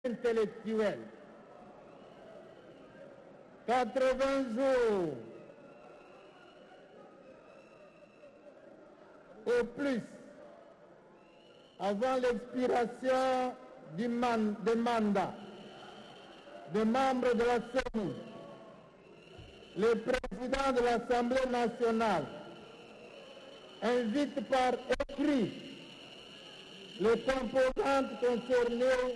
intellectuelle. 80 jours au plus avant l'expiration des mandats des membres de la CENI, le président de l'Assemblée nationale invite par écrit les composantes concernées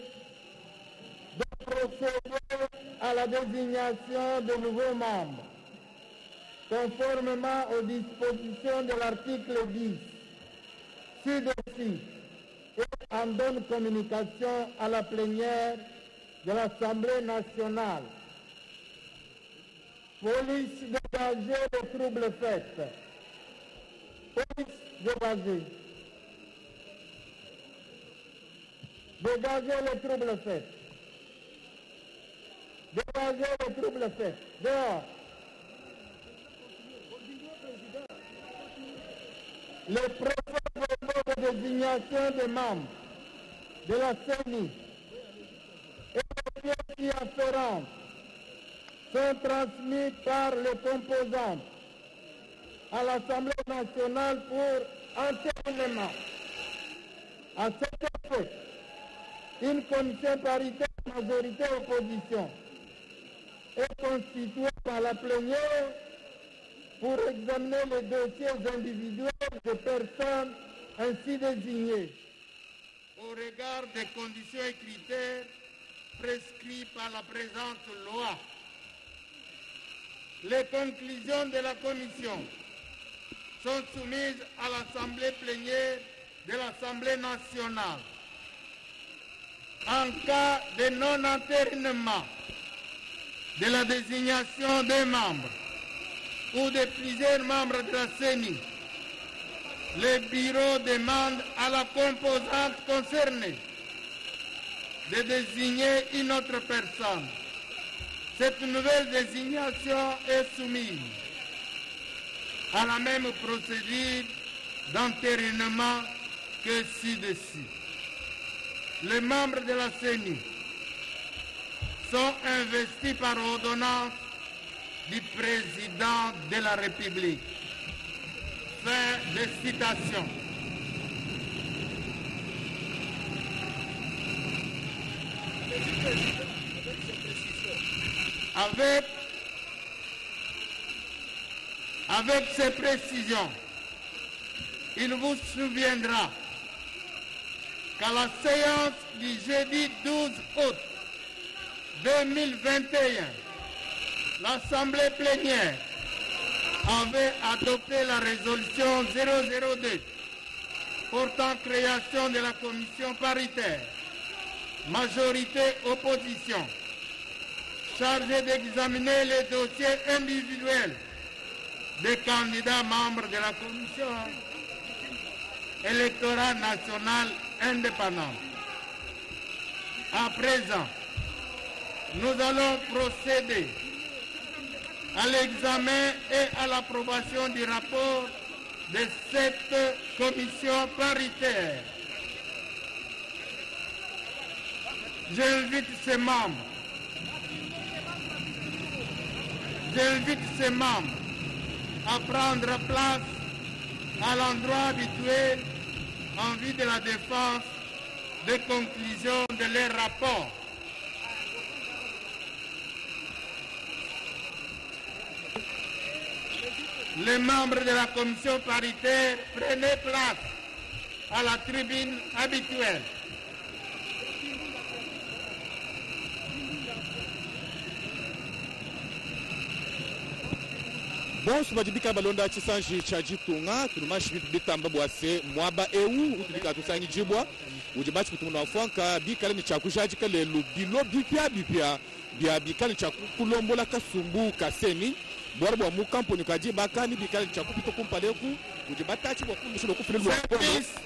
de procéder à la désignation de nouveaux membres, conformément aux dispositions de l'article 10, ci-dessus, et en donne communication à la plénière de l'Assemblée nationale. Police dégager les troubles faits. Police dégager. Dégager les troubles faits. Dégager les troubles faits. Dehors. Les procès-verbaux de désignation des membres de la CENI et les pièces y afférentes sont transmis par les composantes à l'Assemblée nationale pour entérinement. À cet effet, une commission paritaire majorité-opposition est constituée par la plénière pour examiner les dossiers individuels de personnes ainsi désignées, au regard des conditions et critères prescrits par la présente loi. Les conclusions de la commission sont soumises à l'Assemblée plénière de l'Assemblée nationale. En cas de non-entérinement de la désignation des membres ou de plusieurs membres de la CENI, le bureau demande à la composante concernée de désigner une autre personne. Cette nouvelle désignation est soumise à la même procédure d'entérinement que ci-dessus. Les membres de la CENI sont investis par ordonnance du président de la République. Fin de citation. Avec ces précisions, il vous souviendra qu'à la séance du jeudi 12 août 2021, l'Assemblée plénière avait adopté la résolution 002 portant création de la commission paritaire, majorité-opposition, chargée d'examiner les dossiers individuels des candidats membres de la commission électorale nationale indépendante. À présent, nous allons procéder à l'examen et à l'approbation du rapport de cette commission paritaire. J'invite ces membres à prendre place à l'endroit habituel en vue de la défense des conclusions de leur rapport. Les membres de la commission paritaire, prenez place à la tribune habituelle. Bon, ce majibika balonda chisanji chaji tunga tunumashi bitamba bwase mwaba eu utubika tusangi jibwa ujibachi kutumuna wafuanka bikale ni chakushaji kale lubilo bipya bia bikale chakulombola kasumbu kaseni bwarbo mu kamponi kajiba kani bikale chakupito kumpaleku ujibatachi bwa kumushindo kufirilu wa kono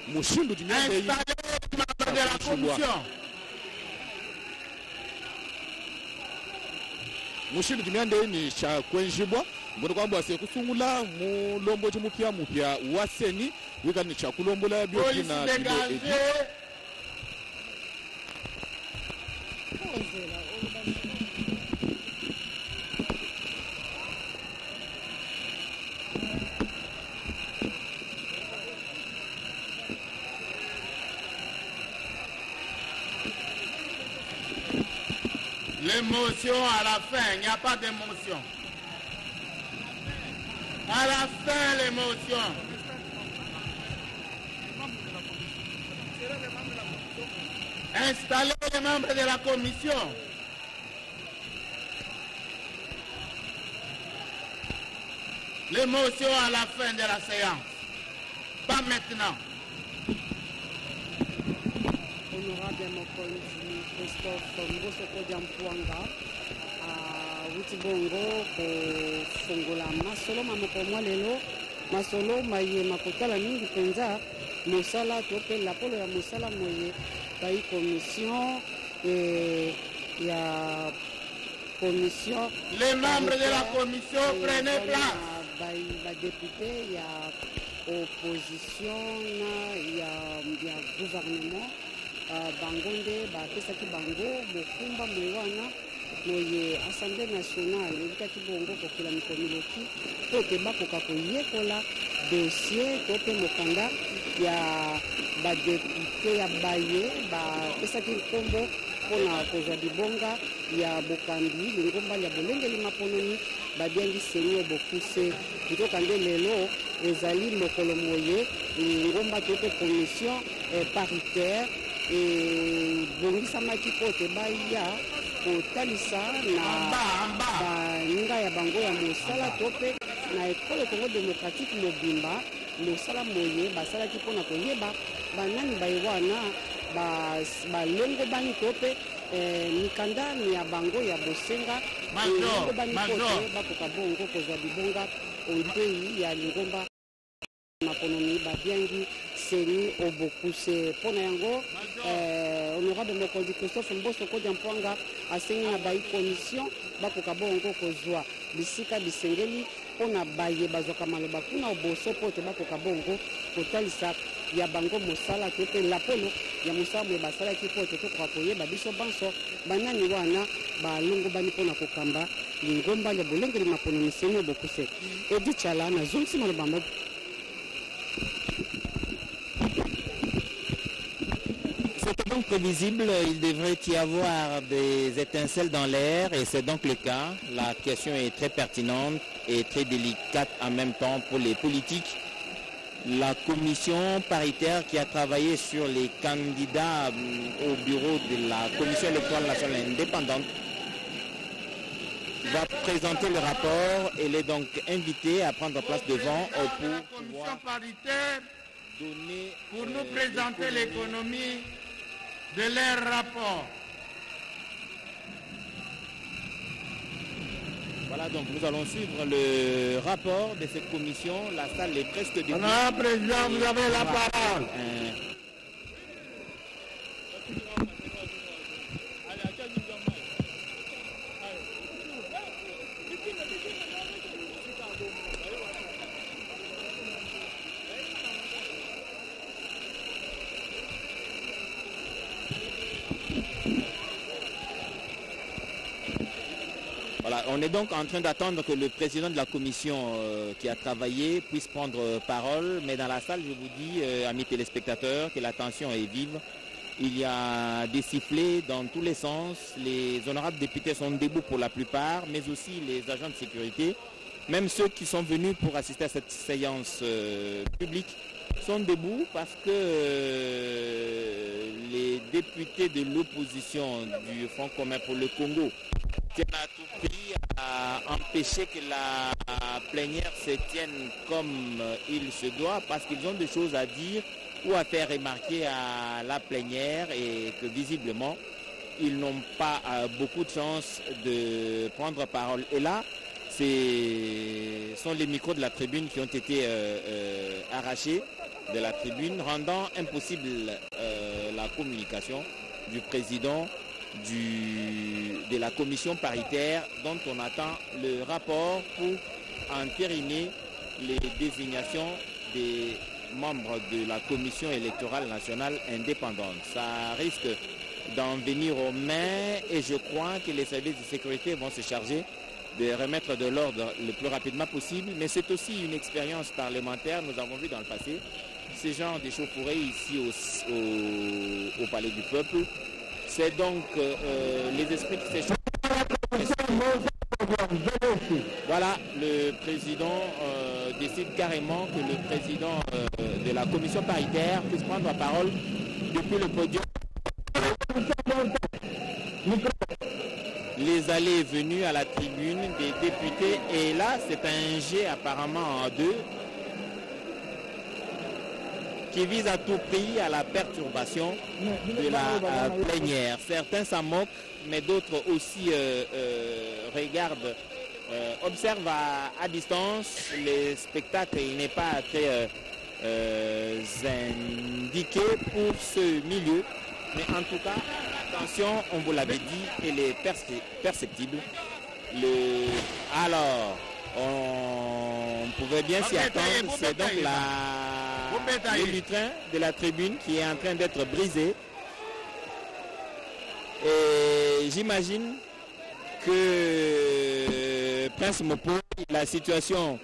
mushindu jinyande yi mushindu jinyande ni cha kwenjibwa mbono kwamba wase kusungula mu lombo mupya waseni wika ni cha kulombola bioki na bibo edi L'émotion à la fin, il n'y a pas d'émotion. À la fin, l'émotion. Installez les membres de la commission. L'émotion à la fin de la séance. Pas maintenant. Honorable Mokonzi Christophe Mbosoko Diampuanga Witibongo kufungola masolo mamoko mwa lelo masolo maye makotala mingi penza mosala tope la polo ya mosala moye bai commission ya commission. Les membres de la commission prenez place. Ba député ya opposition ya gouvernement bangonde bapesaki bango mokumba mowana moye assemblée nationale ebikaki bongo kokila mikomiloki po te bakoka koyekola dossier to mpe mokanda ya badepute ya baye bapesaki nkombo mpona kozwa libonga ya bokambi lingomba ya bolengeli mapononi babiangi seni obokuse nzoka nde lelo ezali mokolo moye lingomba to mpe commission paritaire ebongisamaki po te baya kotalisa na baninga ya bango ya mosala to mpe na ekolo congo démocratique mobimba mosala moye basalaki mpona koyeba banani baye wana balongo bani to mpe mikanda ya bango ya bosenga elongo bani po te bakoka bongo kozwa libonga oitei ya lingomba mapononi babiangi seni obokuse mpona yango honorable mokonzi Christophe Mbosoko Diampuanga asengi na bai commission bakoka bongo kozwa bisika bisengeli mpona baye bazwaka maloba kuna oboso po te bakoka bongo kotalisa ya bango mosala to mpe lapolo ya mosala moye basalaki po te tokoka koyeba biso banso banani wana balongo bani mpona kokamba lingomba ya bolengeli mapononi seni obokuse edi chala nazongisi maloba moko. C'est donc prévisible, il devrait y avoir des étincelles dans l'air et c'est donc le cas. La question est très pertinente et très délicate en même temps pour les politiques. La commission paritaire qui a travaillé sur les candidats au bureau de la Commission électorale nationale indépendante va présenter le rapport. Elle est donc invitée à prendre place devant pour pouvoir donner, pour nous présenter l'économie de leur rapport. Voilà, donc nous allons suivre le rapport de cette commission. La salle est presque débutée. Honorable Président, vous avez la parole. Voilà, on est donc en train d'attendre que le président de la commission qui a travaillé puisse prendre parole. Mais dans la salle, je vous dis, amis téléspectateurs, que la tension est vive. Il y a des sifflets dans tous les sens. Les honorables députés sont debout pour la plupart, mais aussi les agents de sécurité. Même ceux qui sont venus pour assister à cette séance publique sont debout parce que les députés de l'opposition du Front commun pour le Congo tiennent à tout prix à empêcher que la plénière se tienne comme il se doit parce qu'ils ont des choses à dire ou à faire remarquer à la plénière et que visiblement ils n'ont pas beaucoup de chance de prendre parole. Et là, ce sont les micros de la tribune qui ont été arrachés de la tribune, rendant impossible la communication du président de la commission paritaire dont on attend le rapport pour entériner les désignations des membres de la commission électorale nationale indépendante. Ça risque d'en venir aux mains et je crois que les services de sécurité vont se charger de remettre de l'ordre le plus rapidement possible. Mais c'est aussi une expérience parlementaire. Nous avons vu dans le passé ce genre d'échauffourée ici au Palais du Peuple. C'est donc les esprits qui s'échauffent. Voilà, le président décide carrément que le président de la commission paritaire puisse prendre la parole depuis le podium. Les allées et venues à la tribune des députés. Et là, c'est un jet apparemment en deux qui vise à tout prix à la perturbation de la plénière. Certains s'en moquent, mais d'autres aussi regardent, observent à distance les spectacles. Il n'est pas très indiqué pour ce milieu. Mais en tout cas, attention, on vous l'avait dit, elle est perceptible. Alors, on pouvait bien s'y attendre. C'est donc le lutrin de la tribune qui est en train d'être brisé. Et j'imagine que Prince Mopo, la situation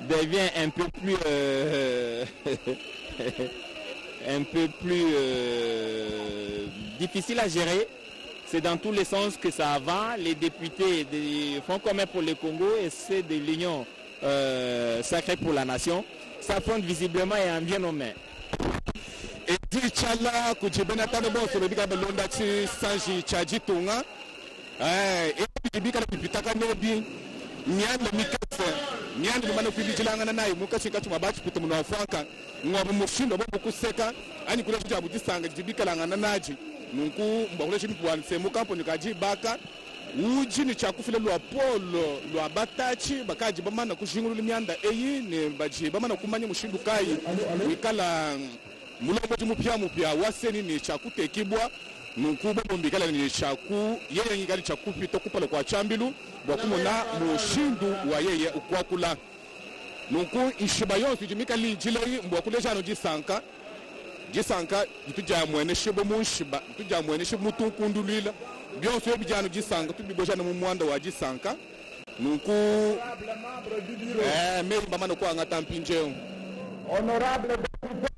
devient un peu plus difficile à gérer. C'est dans tous les sens que ça va. Les députés du Front commun pour le Congo et ceux de l'Union sacrée pour la nation s'affrontent visiblement et en viennent aux mains. Et Tchala, Kujibena Tanabo, Sobika Belonda, Sanji, Tchaji Tonga, et Bika Pitaka Nobi, Nyan le Mikasa, Nyan le Manopilanga, Mukasika to Mabach, Putumuna Franka, Mwamushin, Boku Seka, and you could have Jabuti Sanga, Jibika Nanaji, Munku, Bogration Puan, Semukampo, Nukaji Baka, Ujini Chakufila Luapolo, Luabatachi, Bakaji Bamana Kushingu Mianda, Eyin, Baji, Bamana Kumani Mushibukai, Wikala. Mulongo mupya waseni ni chakute kibwa nukuba bombikala ni chaku yeye ngigali chakupi tokupala kwa chambilu bakumona mushindu wa yeye ukwakula nuku ishibayo tujimika lijilai mbwakule jano jisanka tuja mwene shibo munshiba tuja mwene shibo mutunkundulila byonso yebijano jisanka tubibojana mu mwanda wa jisanka nuku meri bamana kwa ngata mpinjeo. Honorable député,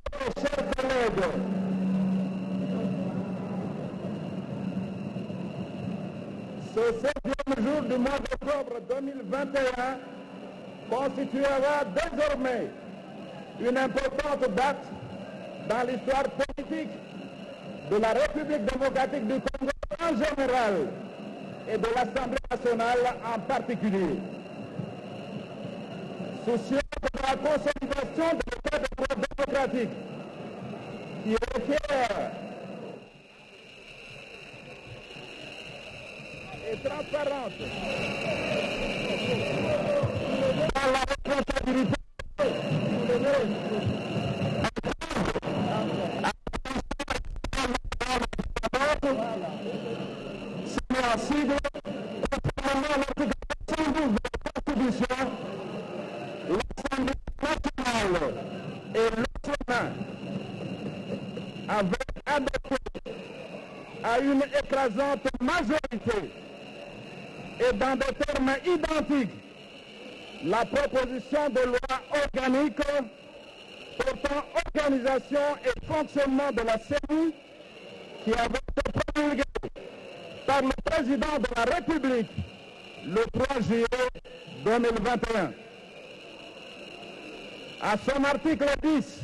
chers collègues, ce 7e jour du mois d'octobre 2021 constituera désormais une importante date dans l'histoire politique de la République démocratique du Congo en général et de l'Assemblée nationale en particulier. Soucieux de la consolidation de l'état de droit démocratique qui requiert et transparente dans la responsabilité conformément à l'article 112 de la Constitution. L'Assemblée nationale et le Sénat avaient adopté à une écrasante majorité et dans des termes identiques la proposition de loi organique portant organisation et fonctionnement de la CENI qui avait été promulguée par le président de la République le 3 juillet 2021. À son article 10,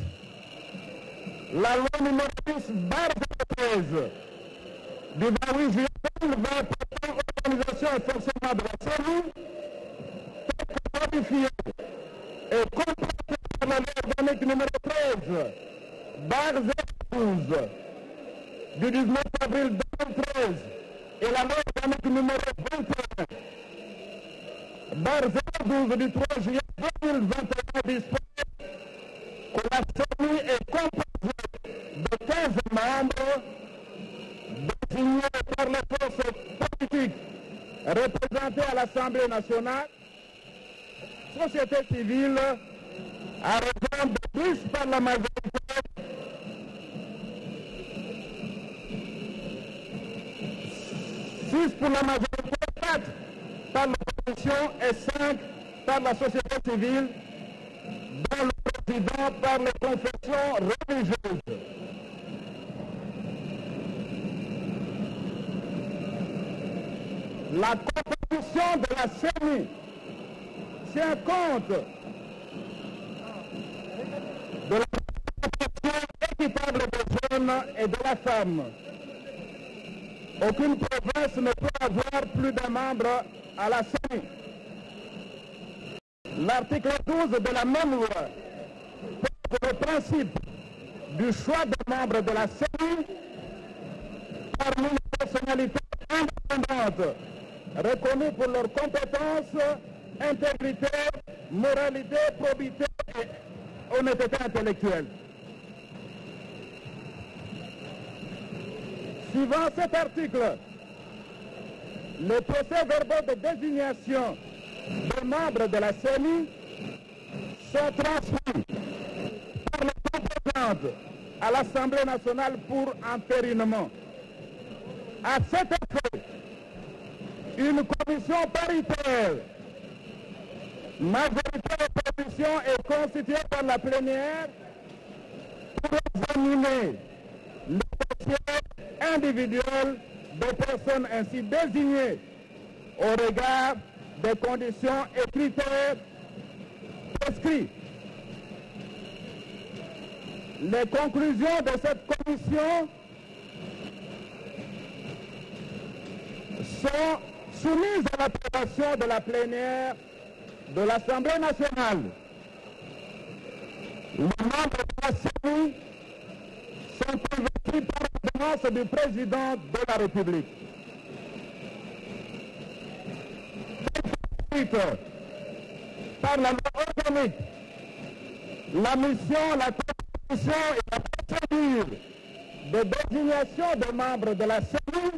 la loi numéro 10/2013 du 28 juillet 2020 portant organisation et fonctionnement de la CENI, modifiée et complétée par la loi organique numéro 13/012 du 19 avril 2013 et la loi organique numéro 21/012 du 3 juillet 2021 dispose que la CENI est composée de 15 membres désignés par les forces politiques représentées à l'Assemblée nationale, société civile à raison de 10 par la majorité 6 pour la majorité, 4 par l'opposition et 5 par la société civile, dont le président par les confessions religieuses. La composition de la CENI tient compte de la participation équitable des jeunes et de la femme. Aucune province ne peut avoir plus d'un membre à la CENI. L'article 12 de la même loi pose le principe du choix des membres de la CENI parmi les personnalités indépendantes reconnues pour leurs compétences, intégrité, moralité, probité et honnêteté intellectuelle. Suivant cet article, les procès-verbaux de désignation des membres de la CENI sont transmis par les compétentes à l'Assemblée nationale pour entérinement. À cet effet, une commission paritaire, majorité d'opposition, est constituée par la plénière pour examiner les dossiers individuels des personnes ainsi désignées au regard des conditions et critères prescrits. Les conclusions de cette commission sont soumises à l'approbation de la plénière de l'Assemblée nationale. Les membres de la CENI sont investis par l'ordonnance du président de la République. Par la loi organique, la mission, la constitution et la procédure de désignation des membres de la CENI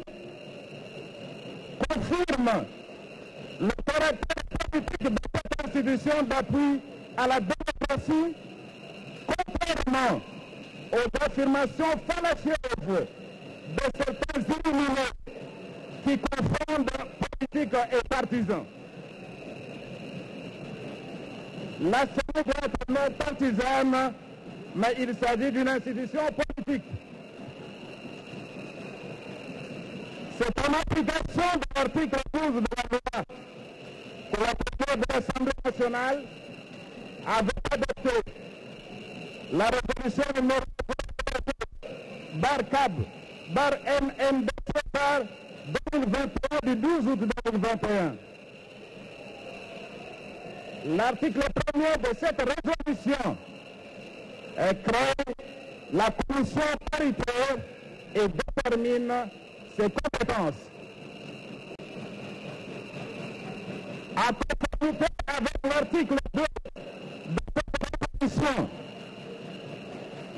confirment le caractère politique de cette institution d'appui à la démocratie, contrairement aux affirmations fallacieuses de certains illuminés qui confondent politique et partisans. La CENI doit être non partisane, mais il s'agit d'une institution politique. C'est en application de l'article 12 de la loi que la plénière de l'Assemblée nationale avait adopté la résolution numéro bar-CAB, bar-MNDC, par 2021 du 12 août 2021. L'article 1er de cette résolution crée la commission paritaire et détermine ses compétences. En conformité avec l'article 2 de cette résolution,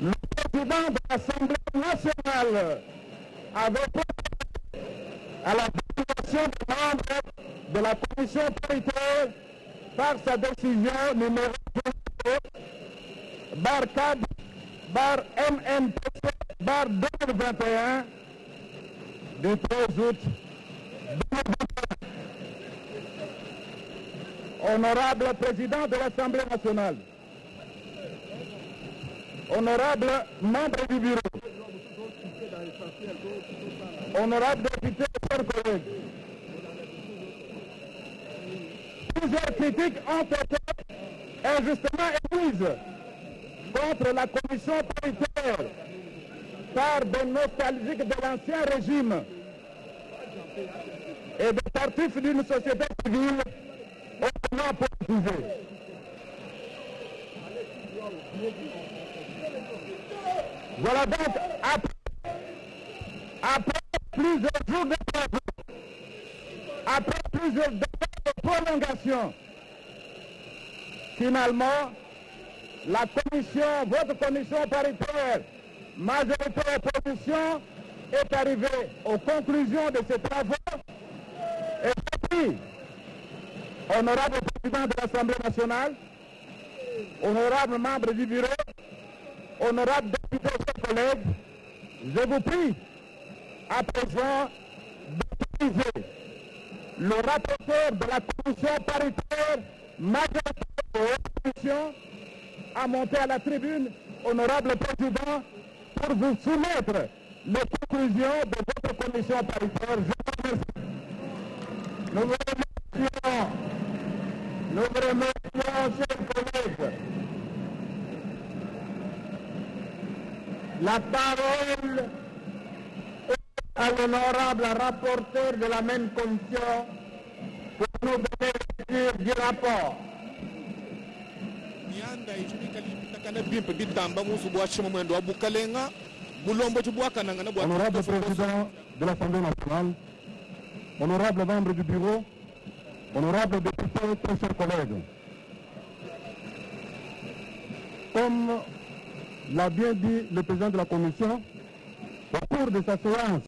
le président de l'Assemblée nationale avait procédé à la désignation des membres de la commission paritaire par sa décision numéro 2 bar-CAD bar-MNPC bar-2021 du 13 août 2021. Honorable président de l'Assemblée nationale, honorable membre du bureau, honorable député, chers collègues, plusieurs critiques ont été injustement émises contre la commission paritaire par des nostalgiques de l'ancien régime et des partis d'une société civile hautement politisée. Voilà donc, après plusieurs jours de travaux, après plusieurs débats de prolongation, finalement, la commission, votre commission paritaire, majorité opposition, est arrivée aux conclusions de ces travaux et puis, honorable président de l'Assemblée nationale, honorable membre du bureau, honorable député, chers collègues, je vous prie à présent de autoriser le rapporteur de la commission paritaire majoritaire de la commission à monter à la tribune, honorable président, pour vous soumettre les conclusions de votre commission paritaire. Je vous remercie. Nous vous remercions, chers collègues. La parole est à l'honorable rapporteur de la même commission pour nous donner lecture du rapport. Honorable président de l'Assemblée nationale, honorable membre du bureau, honorable député, très chers collègues. Comme l'a bien dit le président de la commission, au cours de sa séance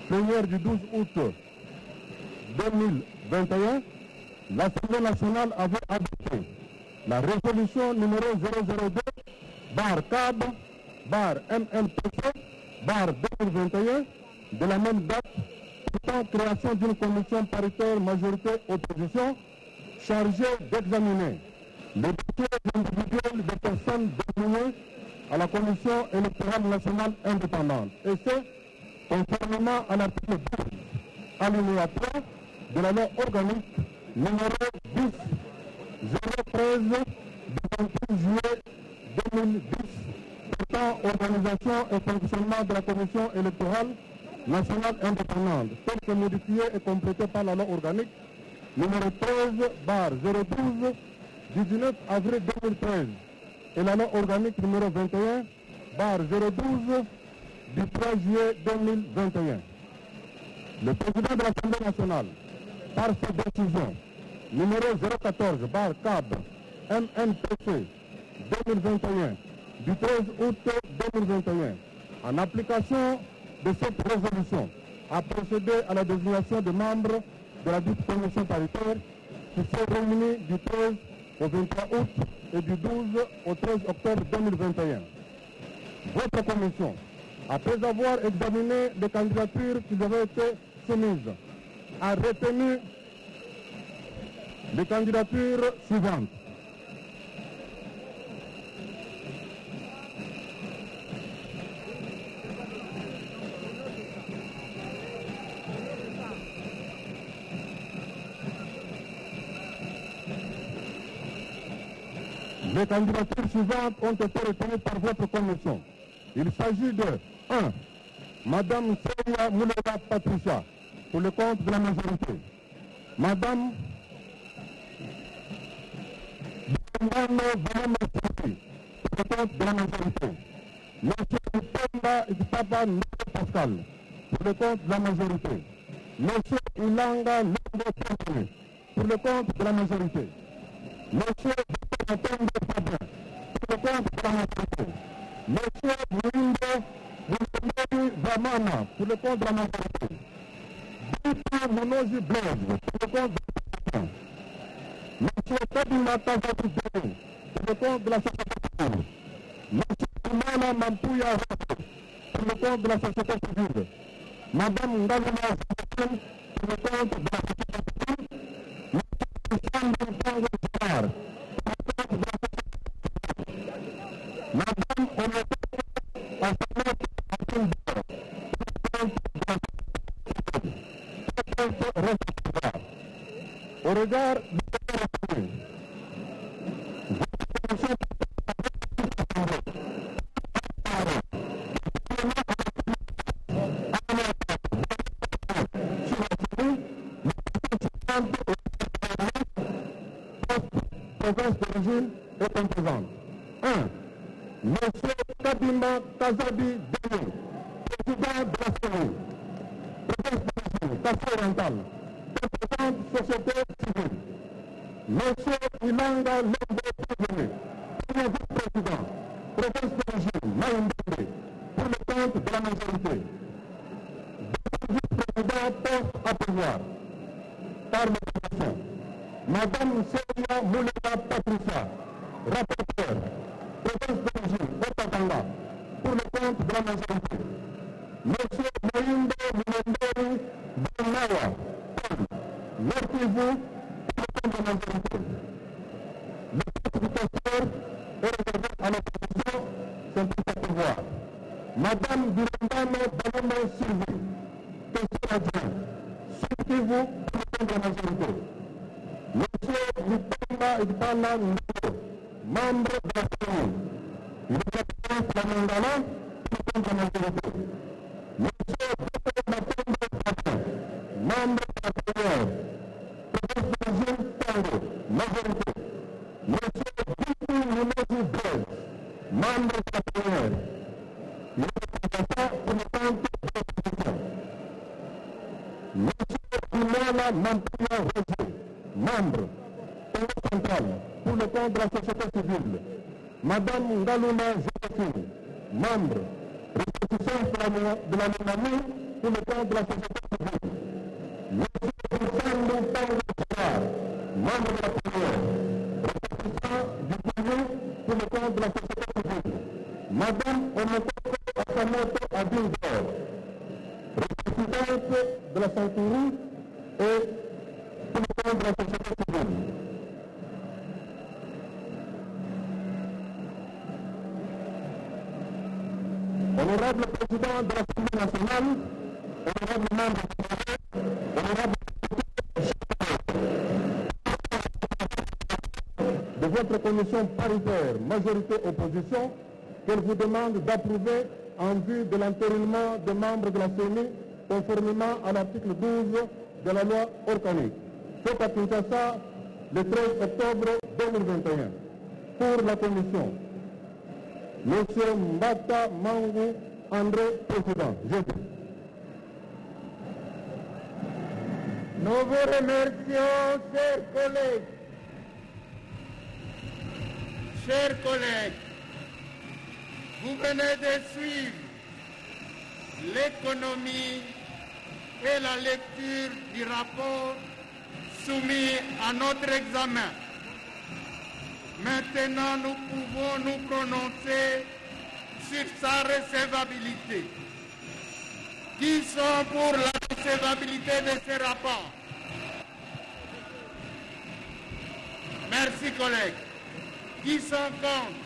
plénière du 12 août 2021, l'Assemblée nationale avait adopté la résolution numéro 002/CAB/MNPC/2021 de la même date portant création d'une commission paritaire majorité-opposition chargée d'examiner les dossiers individuels des personnes désignées à la Commission électorale nationale indépendante, et ce, conformément à l'article 12, alinéa 3 de la loi organique numéro 10-013 du 28 juillet 2010 portant organisation et fonctionnement de la Commission électorale nationale indépendante, telle que modifiée et complétée par la loi organique numéro 13/012 du 19 avril 2013 et la loi organique numéro 21/012 du 3 juillet 2021. Le président de l'Assemblée nationale, par sa décision numéro 014/CAB/MNPC 2021 du 13 août 2021, en application de cette résolution, a procédé à la désignation de membres de la dite commission paritaire qui s'est réunie du 13 au 23 août et du 12 au 13 octobre 2021. Votre commission, après avoir examiné les candidatures qui avaient été soumises, a retenu les candidatures suivantes. Les candidatures suivantes ont été retenues par votre commission. Il s'agit de 1. Madame Seiya Moulela Patricia, pour le compte de la majorité. Madame Bambano Vanama Sati, pour le compte de la majorité. Monsieur Pemba Itipapa Noko Pascal, pour le compte de la majorité. Monsieur Ilanga Longo Pembe, pour le compte de la majorité. Monsieur Fabien, pour le compte de la majorité. Monsieur Mouindo Zamana, pour le compte de la majorité. Dita Monoji Blaise, pour le compte de la majorité. Monsieur Kabila Kazati Dene, pour le compte de la société civile. Monsieur Kumala Mampuya Rato, pour le compte de la société civile. Madame Ngalina Zakin, pour le compte de la société civile. Monsieur Sandro Tango Zar, pour le compte de la société civile. Madame Onote Asana Akinda, pour le compte de la société civile. Au regard de province d'origine et composante. 1. Monsieur Kabimba Kazabi Dene, président de la CENI, province d'origine, Kassai Oriental, composante société civile. Monsieur Ilanga Longo Pembe, premier vice-président, province d'origine, Maïmbé, pour le compte de la majorité. Deux vice-présidents postes à pouvoir par la commission. Madame Seiya Moulela Patricia, rapporteur, province d'origine, Otakanga, pour le compte de la majorité. Monsieur Moïndo Moundori Ottawa, Paul, Nord Kivu, pour le compte de la majorité. Le poste du pasteur est réservé à l'opposition, c'est pour sa pouvoir. Madame Birandano Balama Sylvie, pasteur adjoint, Sud Kivu, pour le compte de la majorité. Monsieur Lupamba Idbana Ndolo, membre de la famille. Il représente la Mangala pour le compte de la majorité. Monsieur Dr Matombe Patin, membre de la première. Professeur Gilles Tango, majorité. Monsieur Bitou Mounouzou Brez, membre de la première. Il représente pour le compte de l'opposition. Monsieur Imala Mampia Roger, membre, Congo central, pour le compte de la société civile. Madame Ngaluna Joséphine, membre, restitution de la Monamie, pour le compte de la société civile. Monsieur Bissandou Tango Gérard, membre de la première, restitution du Kivu, pour le compte de la société civile. Madame Omotoko Akamoto Abingor, restituante de la Saint-Toury et pour le compte de la société civile. Honorable Président de l'Assemblée nationale, honorable membre du Parlement, honorable de votre commission paritaire majorité-opposition, qu'elle vous demande d'approuver en vue de l'entérinement des membres de la CENI conformément à l'article 12 de la loi organique. Fait à Kinshasa le 13 octobre 2021. Pour la commission, Monsieur Mbata Mangou André, président. Je prie. Nous vous remercions, chers collègues. Chers collègues, vous venez de suivre l'économie et la lecture du rapport soumis à notre examen. Maintenant, nous pouvons nous prononcer sur sa recevabilité. Qui sont pour la recevabilité de ce rapport? Merci, collègues. Qui sont contre?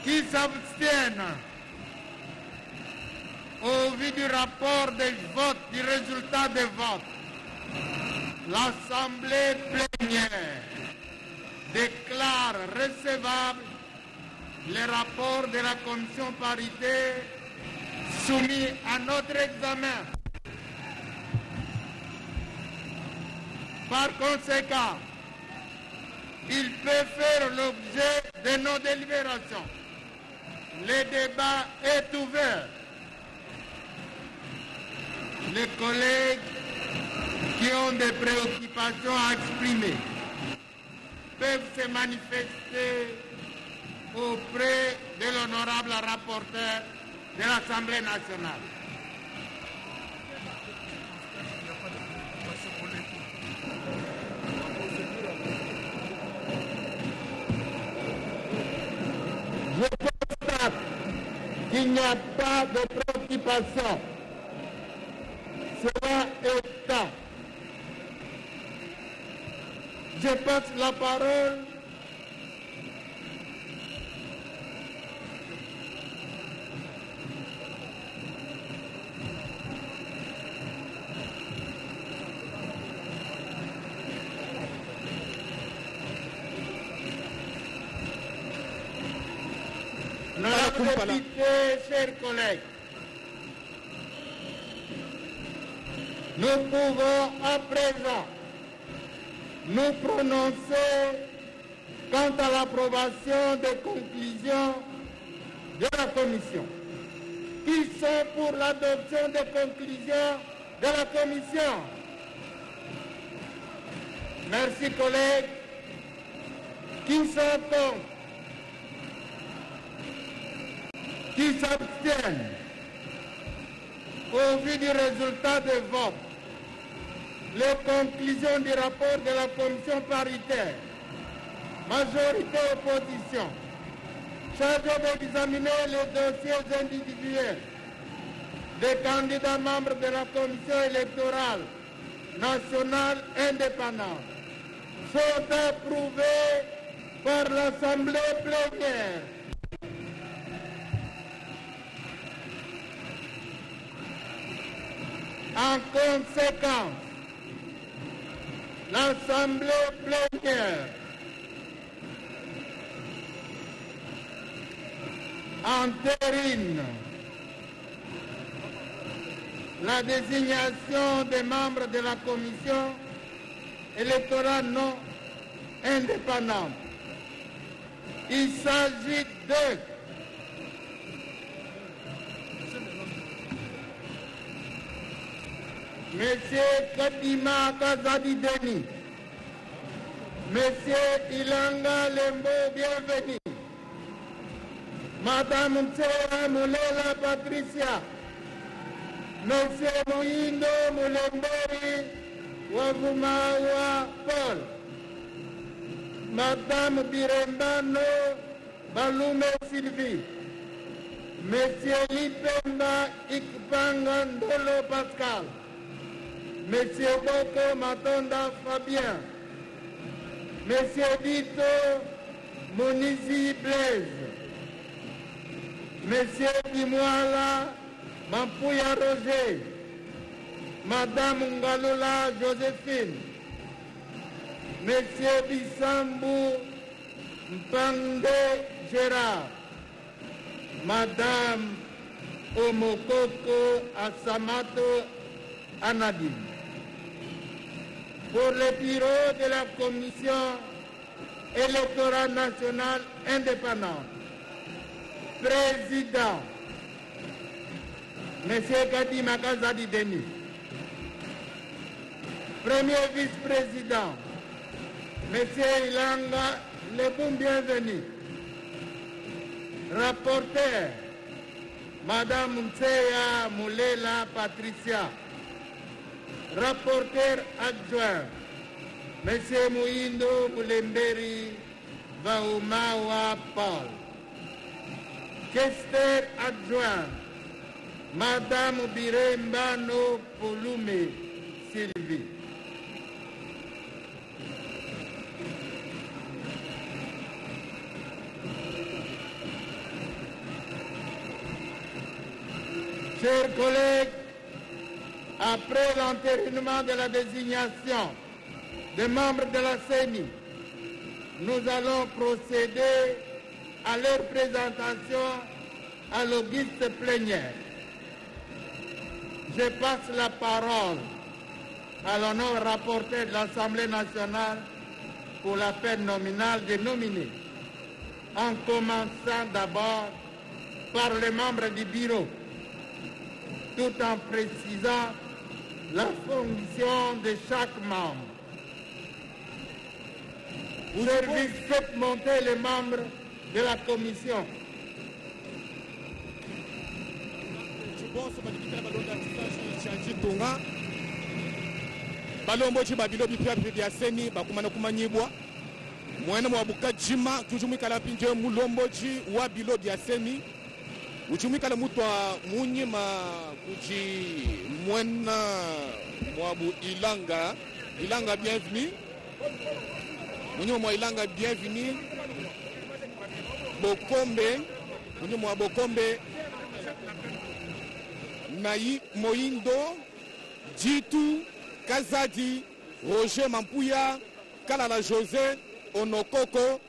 Qui s'abstiennent? Au vu du rapport des votes, du résultat des votes, l'Assemblée plénière déclare recevable les rapports de la commission paritaire soumis à notre examen. Par conséquent, il peut faire l'objet de nos délibérations. Le débat est ouvert. Les collègues qui ont des préoccupations à exprimer peuvent se manifester auprès de l'honorable rapporteur de l'Assemblée nationale. Je constate qu'il n'y a pas de préoccupation. Cela est temps. Je passe la parole Honorable député, chers collègues, nous pouvons à présent nous prononcer quant à l'approbation des conclusions de la Commission. Qui sont pour l'adoption des conclusions de la Commission? Merci, collègues. Qui sont contre? Qui s'abstiennent? Au vu du résultat des votes, les conclusions du rapport de la commission paritaire, des candidats membres de la Commission électorale nationale indépendante sont approuvés par l'Assemblée plénière. En conséquence, l'Assemblée plénière entérine la désignation des membres de la Commission électorale non indépendante. Il s'agit de Monsieur Kadima Kazadi Deni, Monsieur Ilanga Lembo, bienvenue. Madame Mtsera Mulela Patricia, Monsieur Moindo Mulemberi Wavumawa Paul, Madame Birembano Balume Sylvie, Monsieur Lipemba Ikpanga Ndolo Pascal, Monsieur Boko Matonda Fabien, Monsieur Dito Monizi Blaise, Monsieur Dimouala Mampouya Roger, Madame Ngalola Joséphine, Monsieur Bissambu Mpande Gérard, Madame Omokoko Asamato Anadine. Pour le bureau de la Commission électorale nationale indépendante, Président, M. Kadi Makazadi Denis. Premier vice-président, M. Ilanga Leboum, bienvenue. Rapporteur, Madame Mtseya Mulela Patricia. Rapporteur adjoint, M. Mouindo Mulemberi Vaumawa Paul. Questeur adjoint, Madame Birembano Polume Sylvie. Chers collègues, après l'entérinement de la désignation des membres de la CENI, nous allons procéder à leur présentation à l'auguste plénière. Je passe la parole à l'honneur rapporteur de l'Assemblée nationale pour la peine nominale des nominés, en commençant d'abord par les membres du bureau, tout en précisant la fonction de chaque membre. Service, faites monter les membres de la commission. Balombo chi babilo bipya bya seni bakumana kumanyibwa mwene mwabuka jima tujumikala pinje mulombo chi wa bilo bya seni uchumikala mutwa munyima kuji mwena mwabu Ilanga bienvenue munyima mwa Ilanga bienvenue Bokombe munyima mwa Bokombe Nayi Moindo Jitu Kazadi, Roger Mampouya, Kalala José, Onokoko,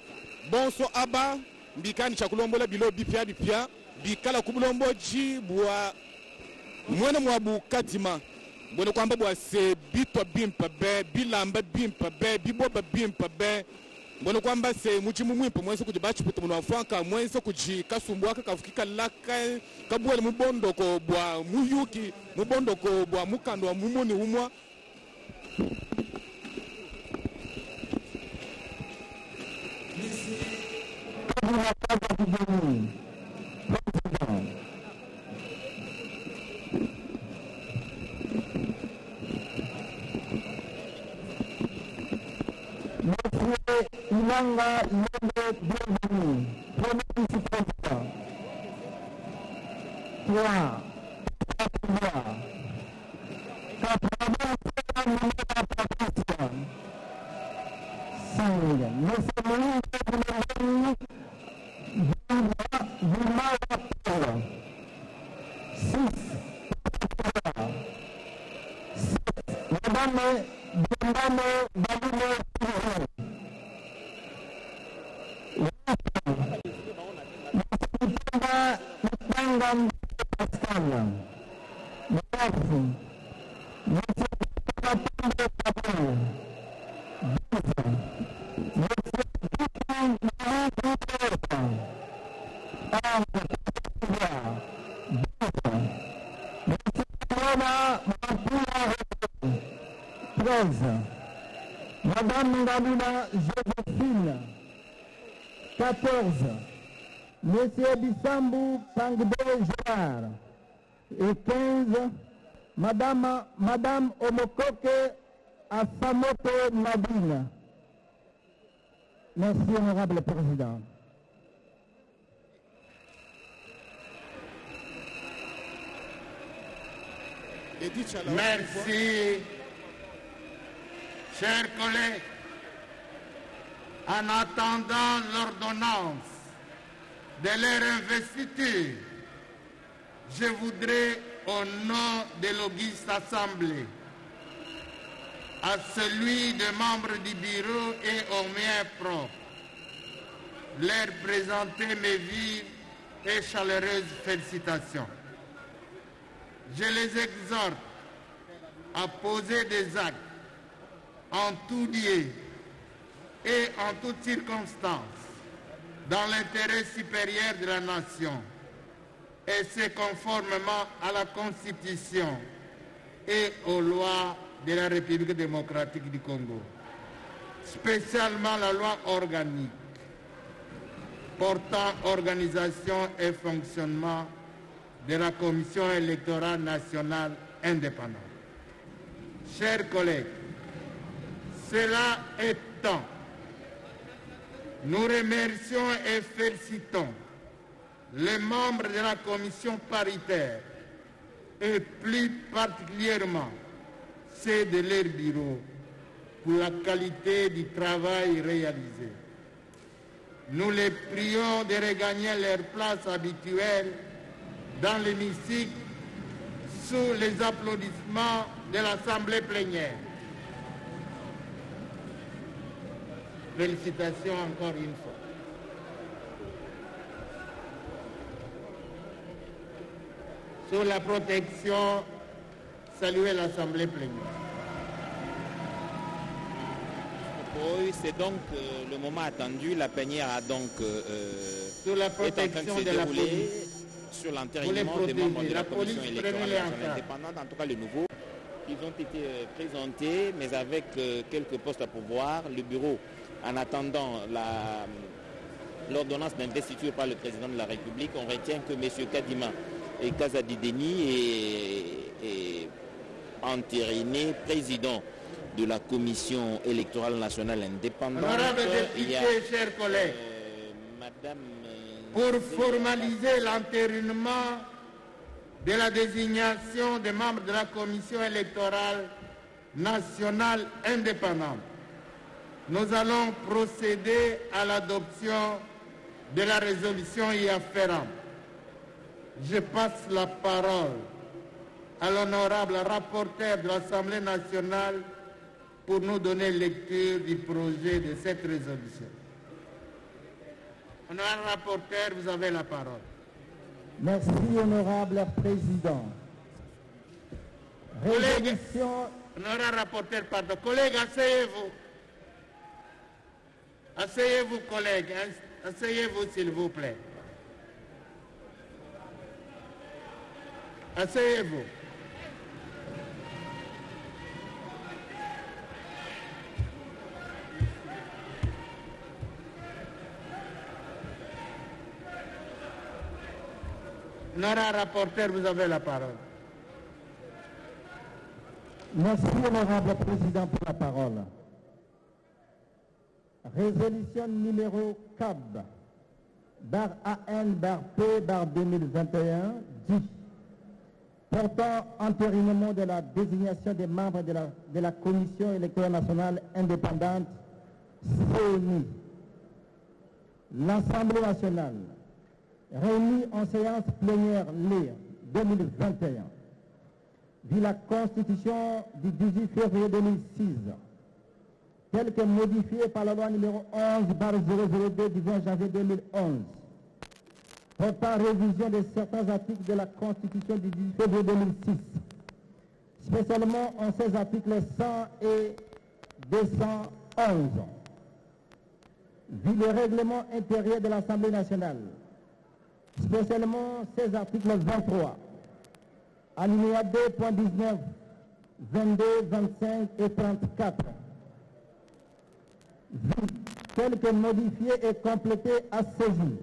Bonso Aba, Mbikani Chakulombola, Bilo Bipia, Bikala Kubulombo, Jibwa, Mwena Mwabu Kadima, Bono Kwamba Bwa Se, Bito Bimpa Be, Bilamba Bimpa Be, Biboba Bimpa Be, Bono Kwamba Se, Mujimu Mwimpa, Mwenso Kujibachi Putu Mwafuanka, Mwenso Kuji, Kasumbuaka, Kafukika Laka, Kabuele Mubondoko, Bwa Muyuki, Mubondoko, Bwa Mukando, Mumoni Umwa, Monsieur Ilanga Lembo, bienvenue. Premier vice-président. 3. Madame Bondano Balino Mutanga Pascal Merci. Monsieur Papando Papando Monsieur Dupin Marie Duporta Monsieur Roma Mapula 13. Madame Ngalula Joséphine 14. Monsieur Bissambu Pangbe Gérard et 15. Madame Omokoke Asamoto Nadine. Merci, honorable président. Merci, chers collègues. En attendant l'ordonnance de leur investiture, je voudrais, au nom de l'auguste Assemblée, à celui des membres du bureau et aux miens propres, leur présenter mes vives et chaleureuses félicitations. Je les exhorte à poser des actes en tout lieu et en toutes circonstances dans l'intérêt supérieur de la nation, et c'est conformément à la Constitution et aux lois de la République démocratique du Congo, spécialement la loi organique portant organisation et fonctionnement de la Commission électorale nationale indépendante. Chers collègues, cela étant, nous remercions et félicitons les membres de la commission paritaire et plus particulièrement ceux de leur bureau pour la qualité du travail réalisé. Nous les prions de regagner leur place habituelle dans l'hémicycle sous les applaudissements de l'Assemblée plénière. Félicitations encore une fois. Sous la protection, saluez l'Assemblée plénière. C'est donc le moment attendu. La plénière a donc sous la protection de la police. Sur l'entérinement des membres de la Commission électorale nationale indépendante, en tout cas les nouveaux, ils ont été présentés, mais avec quelques postes à pourvoir. Le bureau, en attendant l'ordonnance d'investiture par le président de la République, on retient que M. Kadima et Kazadi Deni est entériné président de la Commission électorale nationale indépendante. Honorable député, chers collègues, Madame... Pour formaliser l'entérinement de la désignation des membres de la Commission électorale nationale indépendante, nous allons procéder à l'adoption de la résolution y afférente. Je passe la parole à l'honorable rapporteur de l'Assemblée nationale pour nous donner lecture du projet de cette résolution. Honorable rapporteur, vous avez la parole. Merci, honorable président. Résolution... Honorable rapporteur, pardon. Collègues, asseyez-vous. Asseyez-vous, collègues. Asseyez-vous, s'il vous plaît. Asseyez-vous. Nora, rapporteur, vous avez la parole. Merci, honorable président, pour la parole. Résolution numéro CAB, /AN/P/2021, dit portant entérinement de la désignation des membres de la Commission électorale nationale indépendante, CENI. L'Assemblée nationale, réunie en séance plénière l'IR 2021, vu la Constitution du 18 février 2006, telle que modifiée par la loi numéro 11/002 du 20 janvier 2011, portant révision de certains articles de la Constitution du 18 février 2006, spécialement en ces articles 100 et 211, vu le règlement intérieur de l'Assemblée nationale, spécialement ces articles 23, alinéa 2.19, 22, 25 et 34, vu tel que modifié et complété à saisir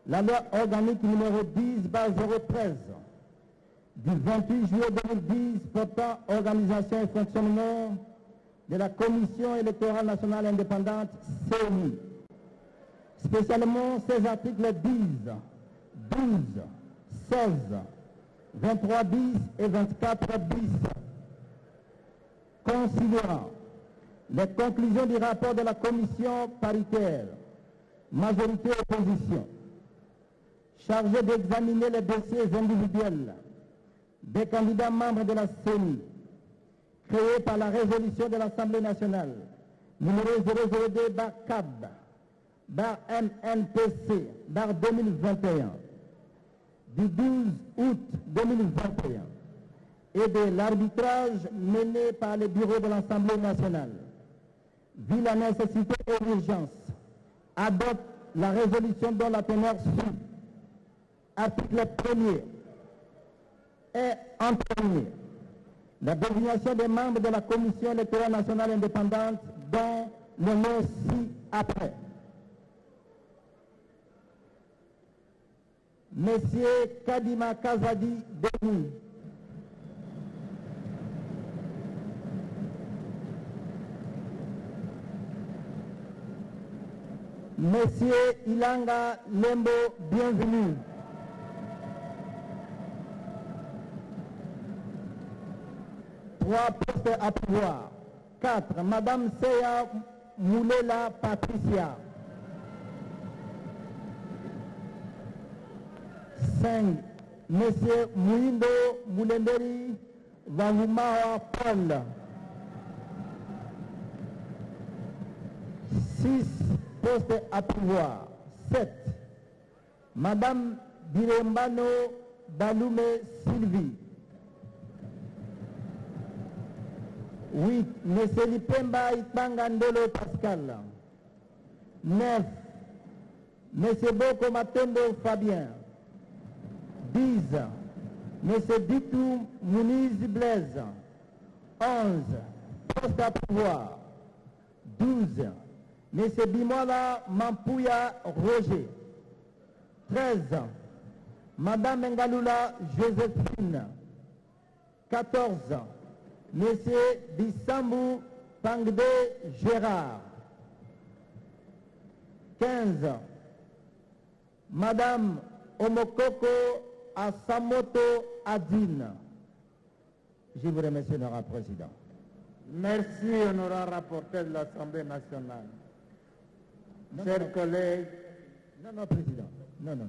la loi organique numéro 10/013 du 28 juillet 2010 portant organisation et fonctionnement de la Commission électorale nationale indépendante CENI, spécialement ces articles 10, 12, 16, 23 bis et 24 bis, considérant les conclusions du rapport de la commission paritaire, majorité-opposition, chargée d'examiner les dossiers individuels des candidats membres de la CENI, créés par la résolution de l'Assemblée nationale, numéro 002/CAB/MNPC/2021, du 12 août 2021, et de l'arbitrage mené par le bureau de l'Assemblée nationale, vu la nécessité et l'urgence, adopte la résolution dont la teneur suit. Article 1er est entraîné la désignation des membres de la Commission électorale nationale indépendante dont le nom ci-après. Monsieur Kadima Kazadi Denis, Monsieur Ilanga Lembo, bienvenue. Trois postes à pouvoir. 4. Madame Seya Moulela Patricia. 5. Monsieur Mouindo Moulemberi Vangumawa Paul. 6. Postes à pouvoir. 7. Madame Birembano Balume Sylvie. 8. Monsieur Lipemba Ipangandolo Pascal. 9. Monsieur Boko Matembo Fabien. 10. Monsieur Bitou Muniz Blaise. 11. Poste à pouvoir. 12. Monsieur Bimola Mampouya Roger. 13. Madame Ngalula Joséphine. 14. Monsieur Bissambu Pangde Gérard. 15. Madame Omokoko Asamoto Adine. Je vous remercie, honorable président. Merci, honorable rapporteur de l'Assemblée nationale. Chers collègues. Non, président. Non.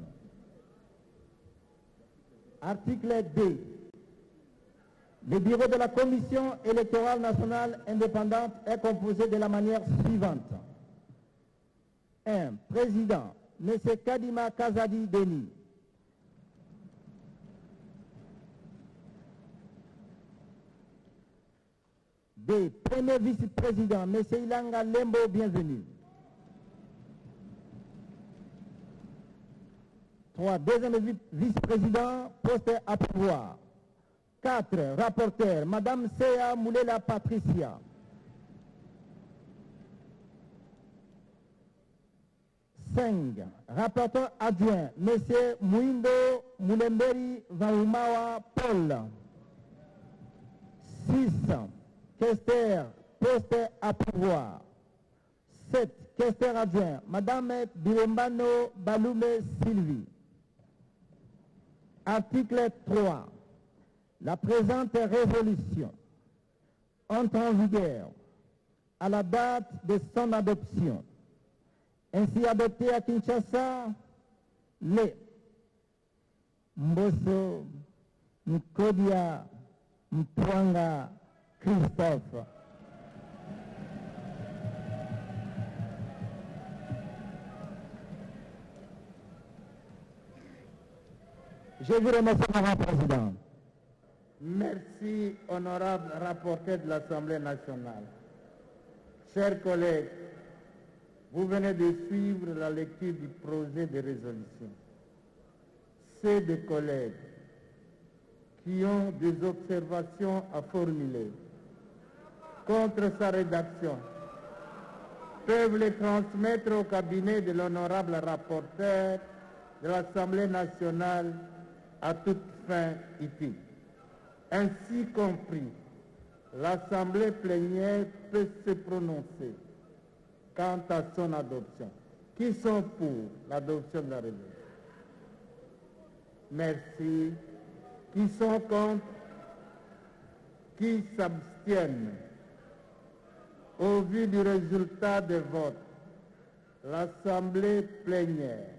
Article 2. Le bureau de la Commission électorale nationale indépendante est composé de la manière suivante. 1. Président, M. Kadima Kazadi Denis. 2. Premier vice-président, M. Ilanga Lembo, bienvenue. 3. Deuxième vice-président, poste à pouvoir. 4. Rapporteur, Madame Seya Moulela Patricia. 5. Rapporteur adjoint, M. Mouindo Moulemberi Vaumawa Paul. 6. Questeur, poste à pouvoir. 7. Questeur adjoint, Madame Birembano Balume Sylvie. Article 3. La présente résolution entre en vigueur à la date de son adoption. Ainsi adopté à Kinshasa, le Mbosso Nkodia Mpwanga Christophe. Je vous remercie, Madame la Présidente. Merci, honorable rapporteur de l'Assemblée nationale. Chers collègues, vous venez de suivre la lecture du projet de résolution. Ceux des collègues qui ont des observations à formuler contre sa rédaction peuvent les transmettre au cabinet de l'honorable rapporteur de l'Assemblée nationale à toute fin utile. Ainsi compris, l'Assemblée plénière peut se prononcer quant à son adoption. Qui sont pour l'adoption de la résolution? Merci. Qui sont contre? Qui s'abstiennent? Au vu du résultat des votes, l'Assemblée plénière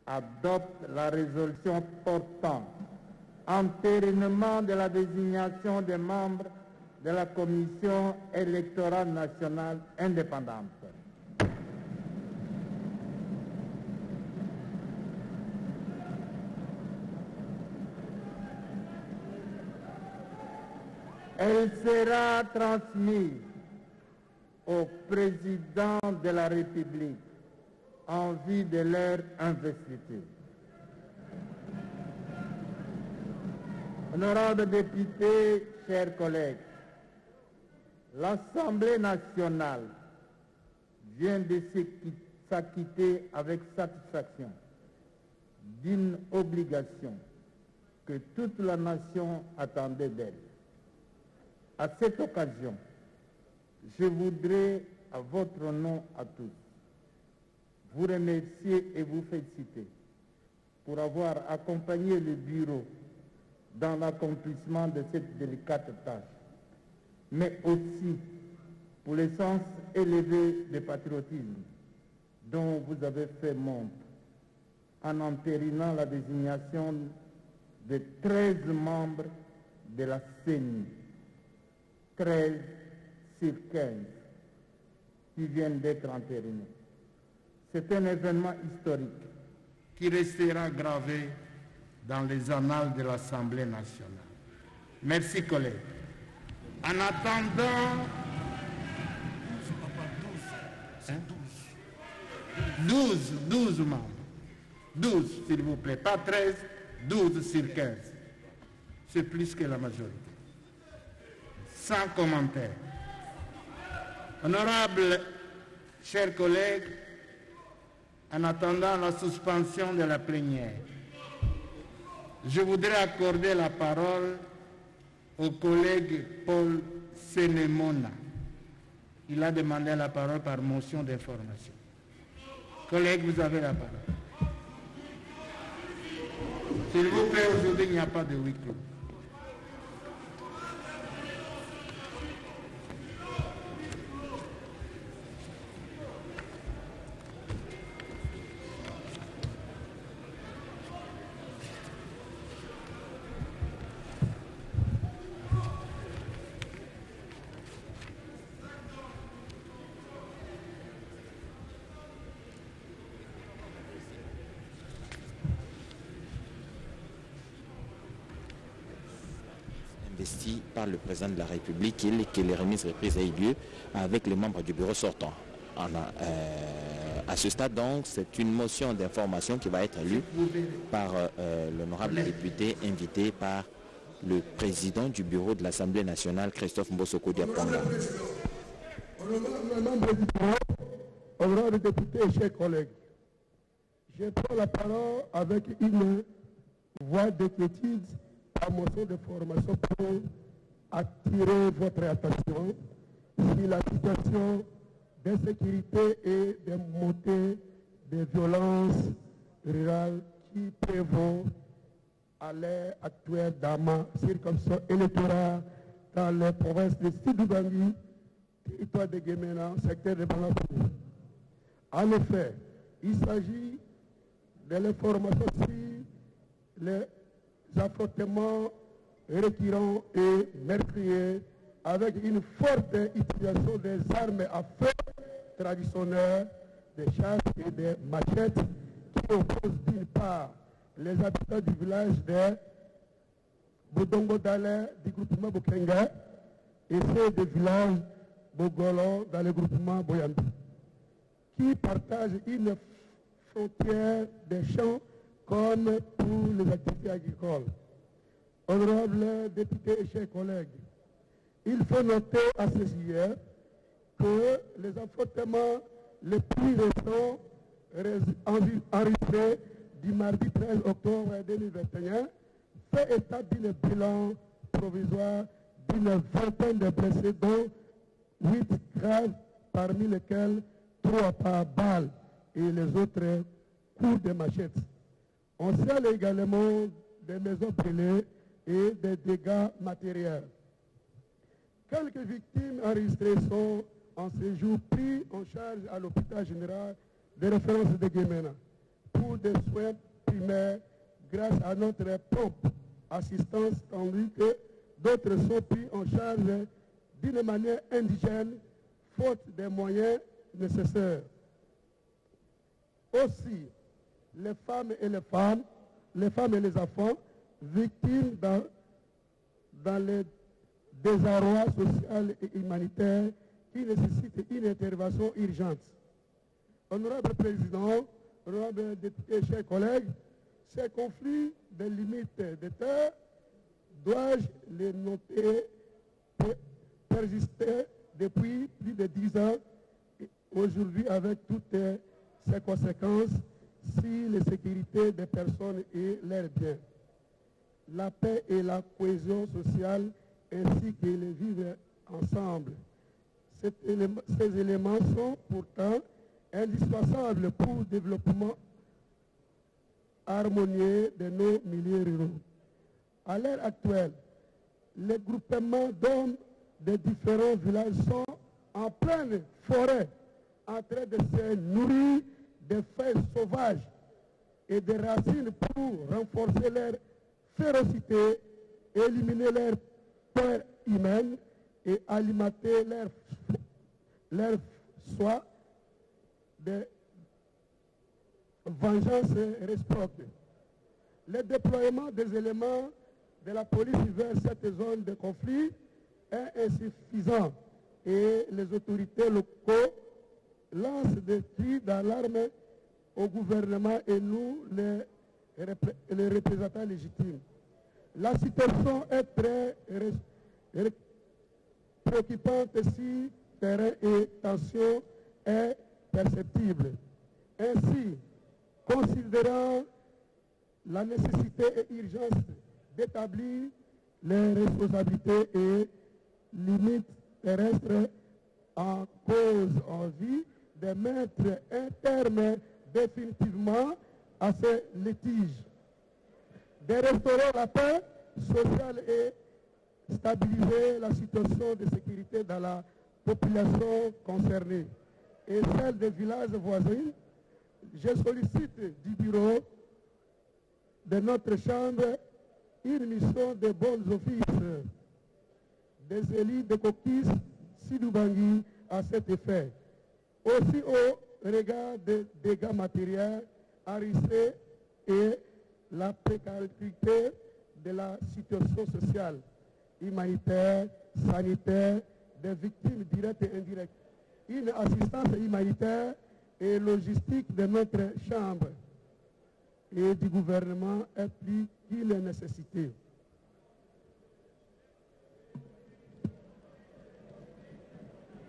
adopte la résolution portant entérinement de la désignation des membres de la Commission électorale nationale indépendante. Elle sera transmise au président de la République en vue de leur investiture. Honorables députés, chers collègues, l'Assemblée nationale vient de s'acquitter avec satisfaction d'une obligation que toute la nation attendait d'elle. À cette occasion, je voudrais, à votre nom à tous, vous remercier et vous féliciter pour avoir accompagné le bureau dans l'accomplissement de cette délicate tâche, mais aussi pour le sens élevé de patriotisme dont vous avez fait montre en entérinant la désignation de 13 membres de la CENI, 13 sur 15 qui viennent d'être entérinés. C'est un événement historique qui restera gravé dans les annales de l'Assemblée nationale. Merci, collègues. En attendant... 12 membres. 12, s'il vous plaît. Pas 13, 12 sur 15. C'est plus que la majorité. Sans commentaire. Honorables, chers collègues, en attendant la suspension de la plénière, je voudrais accorder la parole au collègue Paul Senemona. Il a demandé la parole par motion d'information. Collègue, vous avez la parole. S'il vous plaît, aujourd'hui, il n'y a pas de huis clos. Investi par le président de la République et que les remises reprises aient lieu avec les membres du bureau sortant. À ce stade, donc, c'est une motion d'information qui va être lue par l'honorable député invité par le président du bureau de l'Assemblée nationale, Christophe Mbosoko Diapanga. Honorable député et chers collègues, je prends la parole avec une voix d'inquiétude à motion de formation pour attirer votre attention sur la situation d'insécurité et de montée des violences rurales qui prévaut à l'ère actuelle dans ma circonscription électorale dans les provinces de Sud-Ubangi, territoire de Guémena, secteur de Bangakourou. En effet, il s'agit de l'information sur les affrontements récurrents et meurtriers, avec une forte utilisation des armes à feu traditionnelles, des chasses et des machettes, qui opposent d'une part les habitants du village de Bodongo Dale du groupement Bokenga et ceux des villages Bogolo dans le groupement Boyambi, qui partagent une frontière des champs comme pour les activités agricoles. Honorables députés et chers collègues, il faut noter à ce sujet que les affrontements les plus récents enregistrés du mardi 13 octobre 2021 fait état d'un bilan provisoire d'une vingtaine de blessés, dont 8 graves, parmi lesquels 3 par balle et les autres coups de machette. On sait également des maisons brûlées et des dégâts matériels. Quelques victimes enregistrées sont en ce jour pris en charge à l'hôpital général de référence de Guémena pour des soins primaires grâce à notre propre assistance, tandis que d'autres sont pris en charge d'une manière indigène, faute des moyens nécessaires. Aussi, les femmes et les enfants victimes dans le désarroi social et humanitaire qui nécessite une intervention urgente. Honorable Président, honorables députés, chers collègues, ces conflits de limites de terre, dois-je les noter, persister depuis plus de 10 ans, aujourd'hui avec toutes ses conséquences sur la sécurité des personnes et leurs biens, la paix et la cohésion sociale, ainsi que les vivre ensemble. Ces éléments sont pourtant indispensables pour le développement harmonieux de nos milieux ruraux. À l'heure actuelle, les groupements d'hommes des différents villages sont en pleine forêt, en train de se nourrir de feuilles sauvages et de racines pour renforcer leur férocité, éliminer leur peur humaine et alimenter leur soif de vengeance réciproque. Le déploiement des éléments de la police vers cette zone de conflit est insuffisant et les autorités locaux lancent des cris d'alarme au gouvernement et nous, les représentants légitimes. La situation est très préoccupante si terrain et tension est perceptible. Ainsi, considérant la nécessité et urgence d'établir les responsabilités et limites terrestres en cause en vie, de mettre un terme définitivement à ces litiges, de restaurer la paix sociale et stabiliser la situation de sécurité dans la population concernée et celle des villages voisins. Je sollicite du bureau de notre Chambre une mission de bons offices des élus de Kokis, Sidubangui à cet effet. Aussi au regard des dégâts matériels enregistrés et la précarité de la situation sociale, humanitaire, sanitaire, des victimes directes et indirectes. Une assistance humanitaire et logistique de notre Chambre et du gouvernement est plus qu'une nécessité.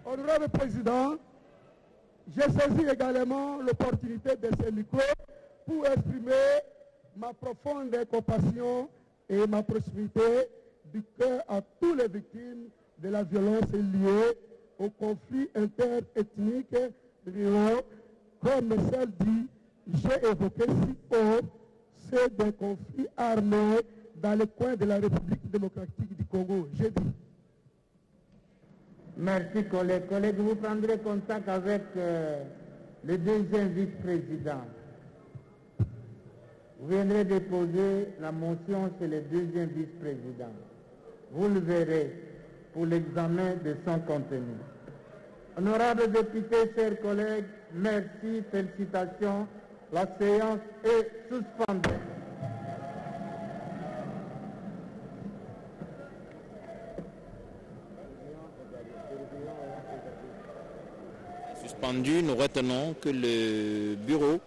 Honorable Président, j'ai saisi également l'opportunité de ce micro pour exprimer ma profonde compassion et ma proximité du cœur à toutes les victimes de la violence liée au conflit interethnique ruraux, comme celle dit, j'ai évoqué si haut, c'est des conflits armés dans le coin de la République démocratique du Congo. J'ai dit. Merci, collègue. Collègue, vous prendrez contact avec le deuxième vice-président. Vous viendrez déposer la motion chez le deuxième vice-président. vous le verrez, pour l'examen de son contenu. Honorables députés, chers collègues, merci, félicitations. La séance est suspendue. Suspendu, nous retenons que le bureau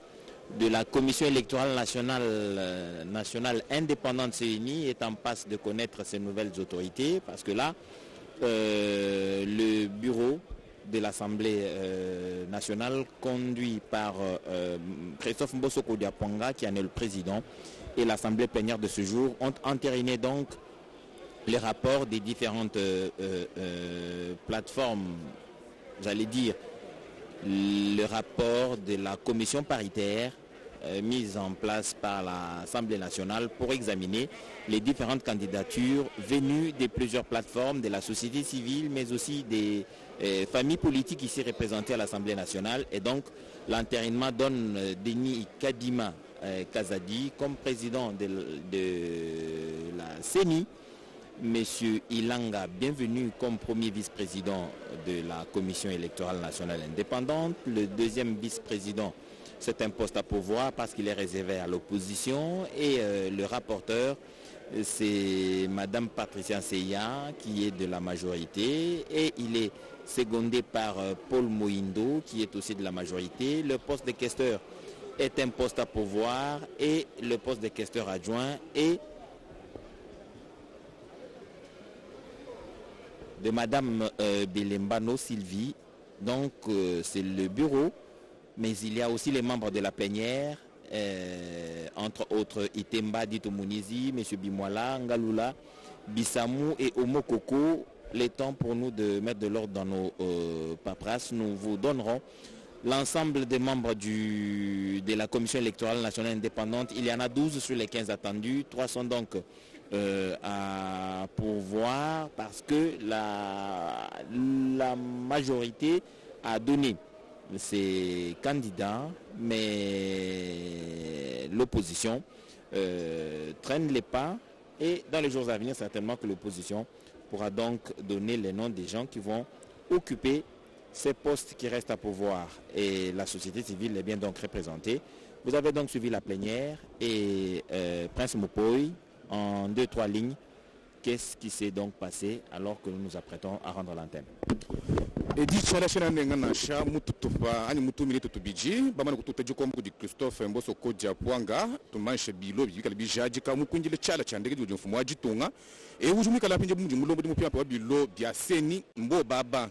de la Commission électorale nationale indépendante CENI est en passe de connaître ces nouvelles autorités, parce que là, le bureau de l'Assemblée nationale conduit par Christophe Mbosoko Diapwanga, qui en est le président, et l'Assemblée plénière de ce jour ont entériné donc les rapports des différentes plateformes, j'allais dire, le rapport de la commission paritaire mise en place par l'Assemblée nationale pour examiner les différentes candidatures venues de plusieurs plateformes, de la société civile, mais aussi des familles politiques ici représentées à l'Assemblée nationale. Et donc l'entérinement donne Denis Kadima Kazadi comme président de la CENI, Monsieur Ilanga, bienvenue comme premier vice-président de la Commission électorale nationale indépendante. Le deuxième vice-président, c'est un poste à pourvoir parce qu'il est réservé à l'opposition. Et le rapporteur, c'est Madame Patricia Seya, qui est de la majorité. Et il est secondé par Paul Moindo, qui est aussi de la majorité. Le poste de questeur est un poste à pourvoir et le poste de questeur adjoint est de Madame Belembano Sylvie. Donc c'est le bureau, mais il y a aussi les membres de la plénière, entre autres Itemba Dito Munizi, M. Bimwala, Ngalula, Bissamou et Omokoko. Les temps pour nous de mettre de l'ordre dans nos paperasses. Nous vous donnerons l'ensemble des membres de la Commission électorale nationale indépendante. Il y en a 12 sur les 15 attendus. 3 sont donc à pourvoir parce que la majorité a donné ses candidats, mais l'opposition traîne les pas, et dans les jours à venir, certainement que l'opposition pourra donc donner les noms des gens qui vont occuper ces postes qui restent à pourvoir, et la société civile est bien donc représentée. Vous avez donc suivi la plénière et Prince Mopoy, en 2-3 lignes, qu'est-ce qui s'est donc passé alors que nous nous apprêtons à rendre l'antenne? edi chala shena nenga na sha mututupa ani mutumile tutubiji bamana kututeje ko mukudi Christophe Mbosoko Diapwanga tumanshe bilo bikala bijaji ka mukunjile chala chandege ndi mfumo wa jitunga e ujumika la pinje mujumulo mulombo dimupya pa bilo bya seni mbo baba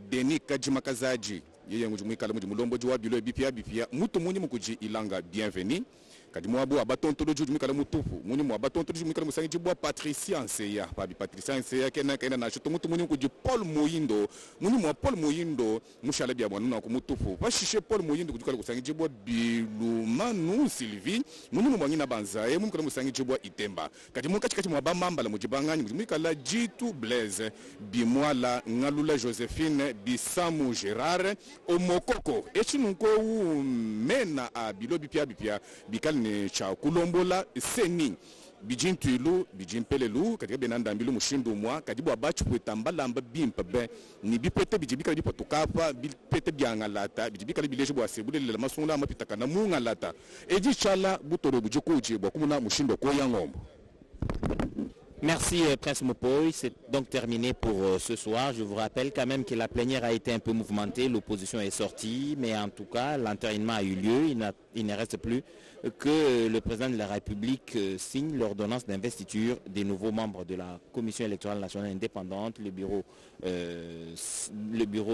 Denis Kadima Kazadi yeye ngujumika la mujumulombo jwa bilo bipya mutu munyi mukuji Ilanga bienvenue kadimo abo abatontolo jumika la mutupu munyi mu abatontolo jumika la musangi jibwa Patricia Nseya babi Patricia Nseya kena na shuto mutu munyi kuji Paul Moindo munyi mu Paul Moindo mushala bya bwana na ku mutupu bashishe Paul Moindo kujukala kusangi jibwa Bilumanu Sylvie munyi mu mwangina banza e munyi kala musangi jibwa Itemba kadimo kachikati mu bamamba la mujibangani mujumika la Jitu Blaise Bimwala Ngalula Josephine Bisamu Gerard Omokoko echinunko mena a bilo bipya bikali ne cha kulombola seni bijintuilu bijimpelelu katika benanda mbilu mushindu mwa kadibu abachu kwetambalamba bimpa be ni bipete bijibika bipotukapa bipete byangalata bijibika bileje bwa sebule le masungula mapitaka na mungalata eji chala butoro bujukuje bwa kumuna mushindo ko yangombo. Merci Prince Mopoy, c'est donc terminé pour ce soir. Je vous rappelle quand même que la plénière a été un peu mouvementée, l'opposition est sortie, mais en tout cas l'entérinement a eu lieu. Il ne reste plus que le président de la République signe l'ordonnance d'investiture des nouveaux membres de la Commission électorale nationale indépendante. Le bureau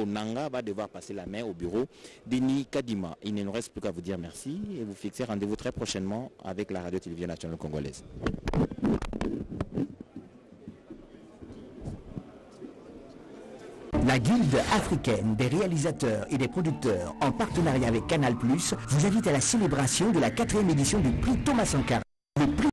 Nanga va devoir passer la main au bureau Denis Kadima. Il ne nous reste plus qu'à vous dire merci et vous fixer rendez-vous très prochainement avec la radio-télévision nationale congolaise. La Guilde africaine des réalisateurs et des producteurs, en partenariat avec Canal+, vous invite à la célébration de la 4e édition du prix Thomas Sankara.